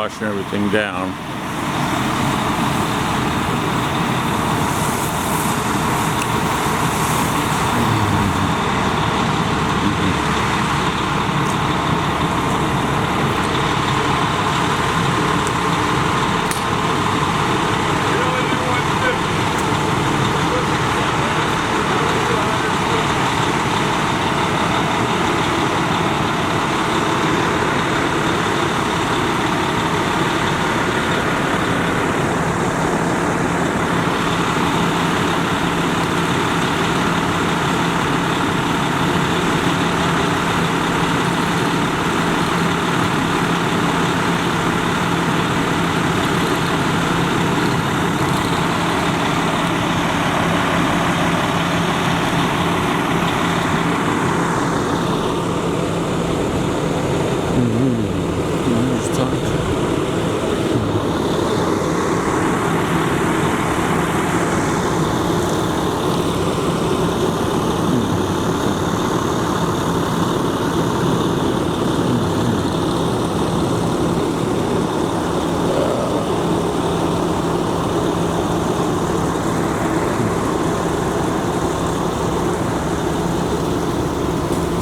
washing everything down.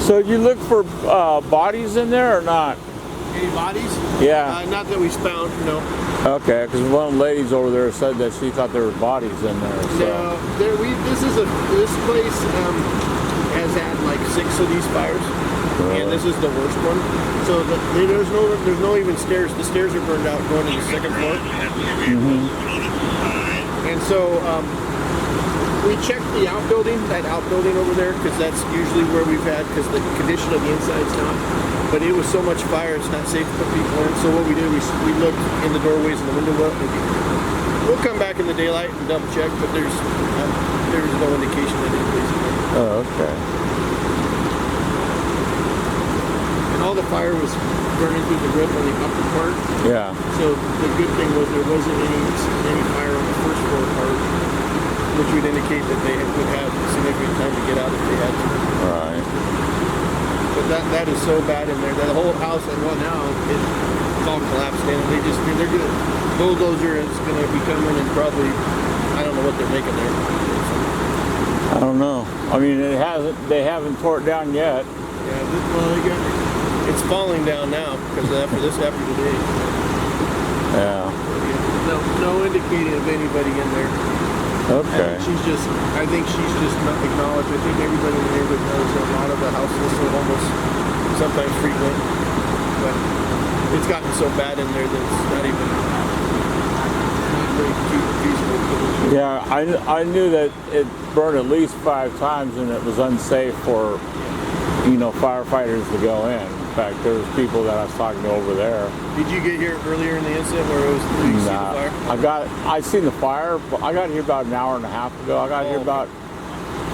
So you look for bodies in there or not? Any bodies? Yeah. Not that we found, no. Okay, because one of the ladies over there said that she thought there were bodies in there. So. No, this place has had like 6 of these fires, and this is the worst one. So there's no even stairs. The stairs are burned out going to the 2nd floor. And so we checked the outbuilding, that outbuilding over there, because that's usually where we've had, because the condition of the inside's not. But it was so much fire, it's not safe to put people in. So what we did, we looked in the doorways and the window well. We'll come back in the daylight and double check, but there's no indication that anybody's in there. Oh, okay. And all the fire was burning through the roof on the upper part. Yeah. So the good thing was there wasn't any fire on the first floor part, which would indicate that they would have significant time to get out if they had to. Right. But that is so bad in there. The whole house, and well now, it's all collapsed in. They're gonna, bulldozer is going to be coming and probably, I don't know what they're making there. I don't know. I mean, they haven't tore it down yet. Yeah, it's falling down now because after today. Yeah. No indicating of anybody in there. Okay. I think she's just not acknowledged. I think everybody in the neighborhood knows that a lot of the houses are almost sometimes frequent. But it's gotten so bad in there that it's not very feasible. Yeah, I knew that it burned at least 5 times and it was unsafe for, firefighters to go in. In fact, there was people that I was talking to over there. Did you get here earlier in the incident where it was you see the fire? I seen the fire, but I got here about an hour and a half ago. I got here about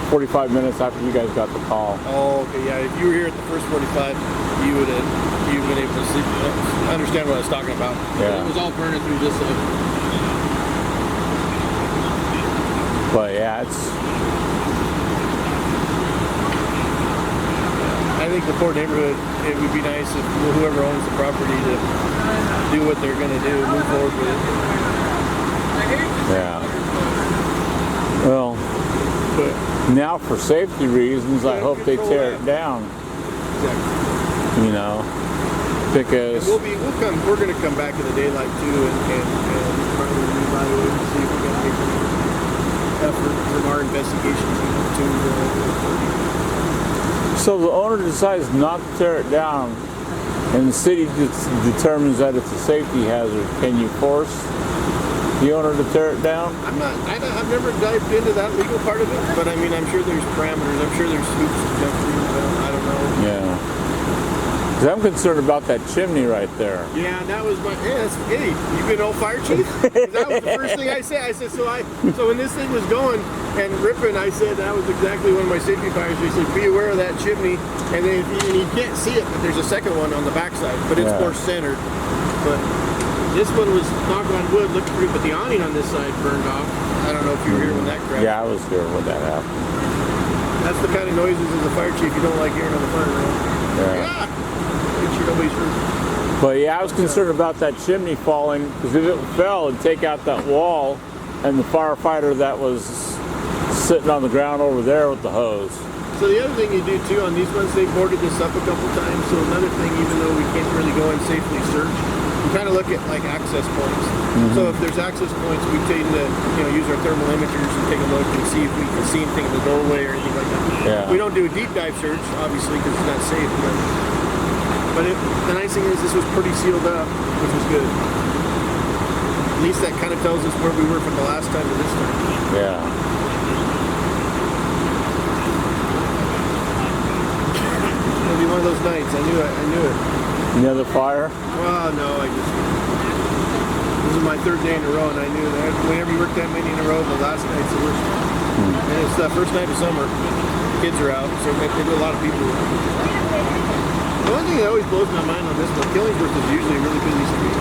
45 minutes after you guys got the call. Oh, okay, yeah. If you were here at the first 45, you've been able to see, understand what I was talking about. Yeah. It was all burning through this side. But yeah, I think the poor neighborhood, it would be nice if whoever owns the property to do what they're going to do, move forward with it. Yeah. Well, but now for safety reasons, I hope they tear it down. Exactly. Because we're going to come back in the daylight too and probably reevaluate and see if we can make an effort from our investigation to so the owner decides not to tear it down, and the city determines that it's a safety hazard. Can you force the owner to tear it down? I've never dived into that legal part of it, but I mean, I'm sure there's parameters. I'm sure there's hoops to jump through. I don't know. Yeah. Because I'm concerned about that chimney right there. Yeah, that was my. Hey, you been old fire chief? That was the first thing I said. I said so when this thing was going and ripping, I said that was exactly one of my safety fires. They said be aware of that chimney, and then you can't see it, but there's a second one on the backside, but it's more centered. But this one was knock on wood, looked pretty, but the awning on this side burned off. I don't know if you were here when that crashed. Yeah, I was here when that happened. That's the kind of noises as a fire chief you don't like hearing on the fire road. Yeah. Make sure nobody's hurt. But yeah, I was concerned about that chimney falling, because if it fell, it'd take out that wall and the firefighter that was sitting on the ground over there with the hose. So the other thing you do too on these ones, they boarded this up a couple times. So another thing, even though we can't really go and safely search, we kind of look at like access points. So if there's access points, we tend to use our thermal imagers and take a look and see if we can see anything in the doorway or anything like that. Yeah. We don't do a deep dive search, obviously, because it's not safe. But the nice thing is this was pretty sealed up, which was good. At least that kind of tells us where we were from the last time to this time. Yeah. It'll be one of those nights. I knew it. Another fire? Well, no, this is my third day in a row, and I knew that whenever you work that many in a row, the last night's the worst. And it's the first night of summer. Kids are out, so they do a lot of people. The one thing that always blows my mind on this one, Killingsworth is usually a really busy street.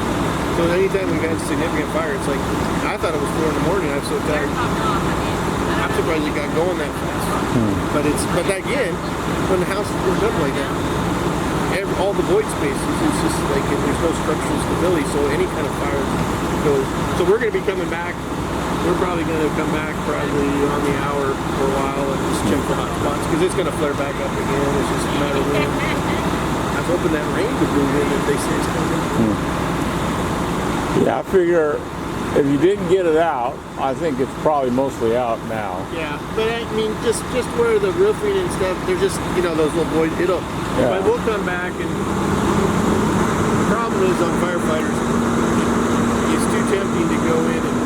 So anytime we've had significant fire, it's like, I thought it was 4 in the morning, I'm so tired. I'm surprised it got going that fast. But again, when the house is burned up like that, all the void spaces, it's just like there's no structural stability, so any kind of fire goes. So we're going to be coming back. We're probably going to come back probably on the hour for a while and just check for hot spots because it's going to flare back up again. It's just a matter of when. I was hoping that rain would move in if they say it's coming. Yeah, I figure if you didn't get it out, I think it's probably mostly out now. Yeah, but I mean, just where the roofing and stuff, they're just, those little void, but we'll come back and the problem is on firefighters, it's too tempting to go in and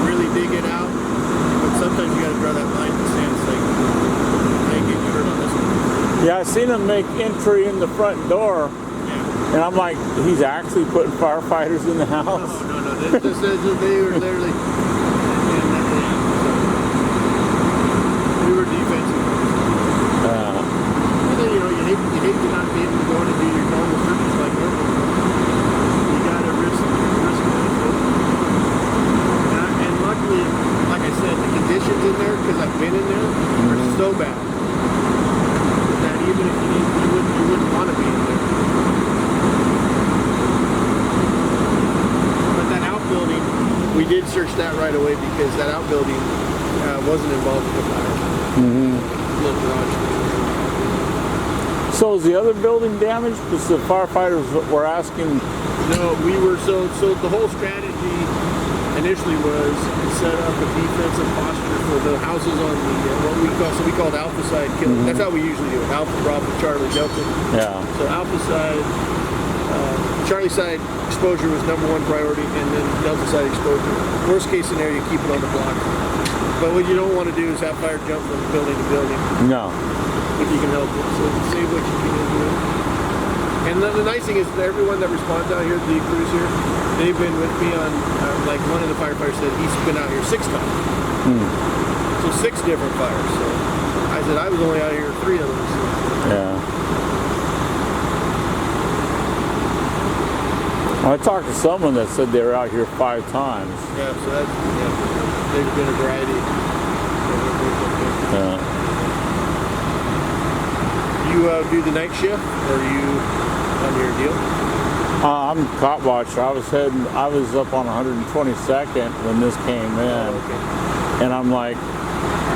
really dig it out, but sometimes you gotta draw that line in the sand. It's like, I ain't getting hurt on this one. Yeah, I seen him make entry in the front door, and I'm like, he's actually putting firefighters in the house? No. They were literally, we were defensive. And then, you hate to not be able to go in and do your normal searches like normal. You gotta risk it. And luckily, like I said, the conditions in there, because I've been in there, are so bad that even if you wouldn't want to be in there. Building, we did search that right away because that outbuilding wasn't involved with the fire. Little garage. So is the other building damaged? Because the firefighters were asking. No, we were so the whole strategy initially was to set up a defensive posture for the houses on the what we called Alpha side killing. That's how we usually do it. Alpha, Bravo, Charlie, Delta. Yeah. So Alpha side. Charlie side exposure was #1 priority, and then Delta side exposure. Worst case scenario, you keep it on the block. But what you don't want to do is have fire jump from building to building. No. If you can help it. So save what you can do. And the nice thing is that everyone that responds out here, the crews here, they've been with me on, like one of the firefighters said, he's been out here 6 times. So 6 different fires. So I said, I was only out here 3 of them. So. Yeah. I talked to someone that said they were out here 5 times. Yeah, so that's, they've been a variety. You do the night shift, or are you on your deal? I'm cop watcher. I was up on 122nd when this came in. Okay. And I'm like,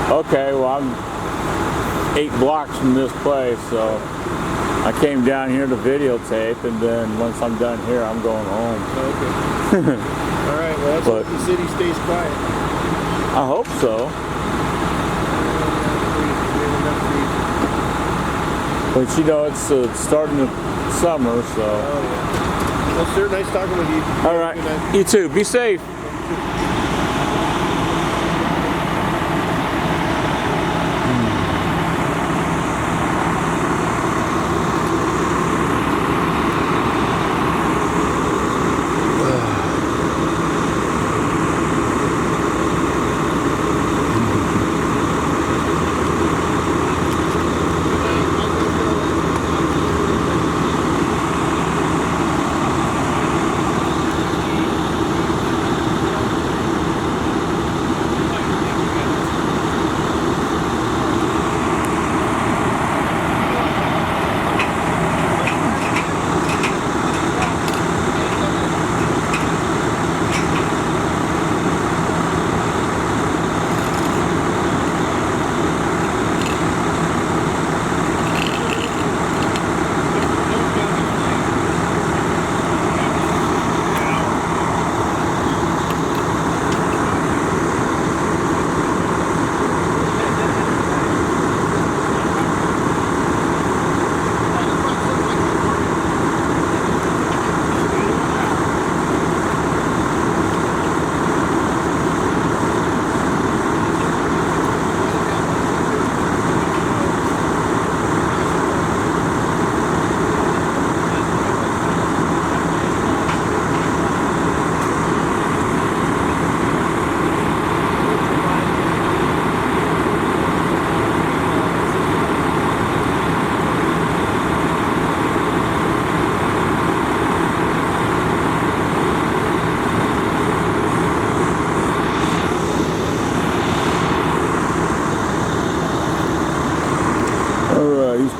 okay, well, I'm 8 blocks from this place, so I came down here to videotape, and then once I'm done here, I'm going home. Okay. All right, well, let's hope the city stays quiet. I hope so. But it's starting the summer, so. Oh, yeah. Well, sir, nice talking with you. All right. You too. Be safe.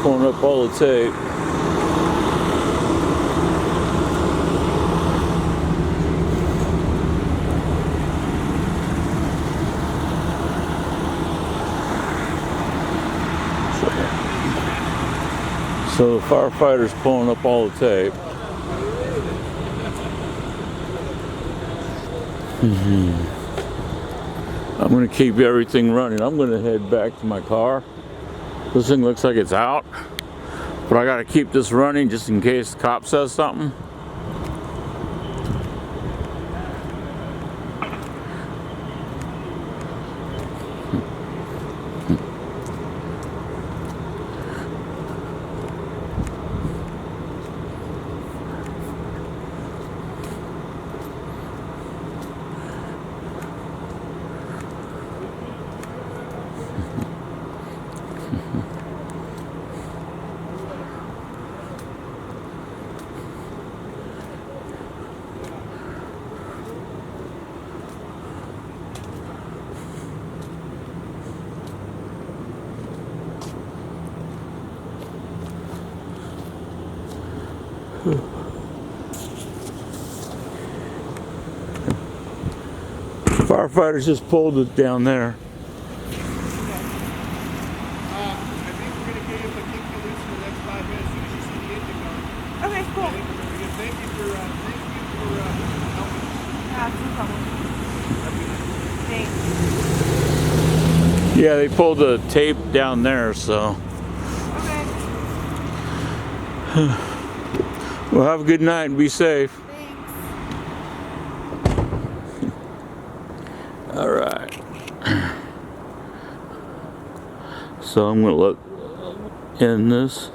pulling up all the tape. So the firefighter's pulling up all the tape. I'm going to keep everything running. I'm going to head back to my car. This thing looks like it's out, but I got to keep this running just in case the cop says something. Firefighters just pulled it down there. I think we're gonna get able to kick you loose in the next 5 minutes. You should see the engine going. Okay, cool. Thank you for helping. That's no problem. Thanks. Yeah, they pulled the tape down there, so. Okay. Well, have a good night and be safe. Thanks. All right. So I'm going to end this.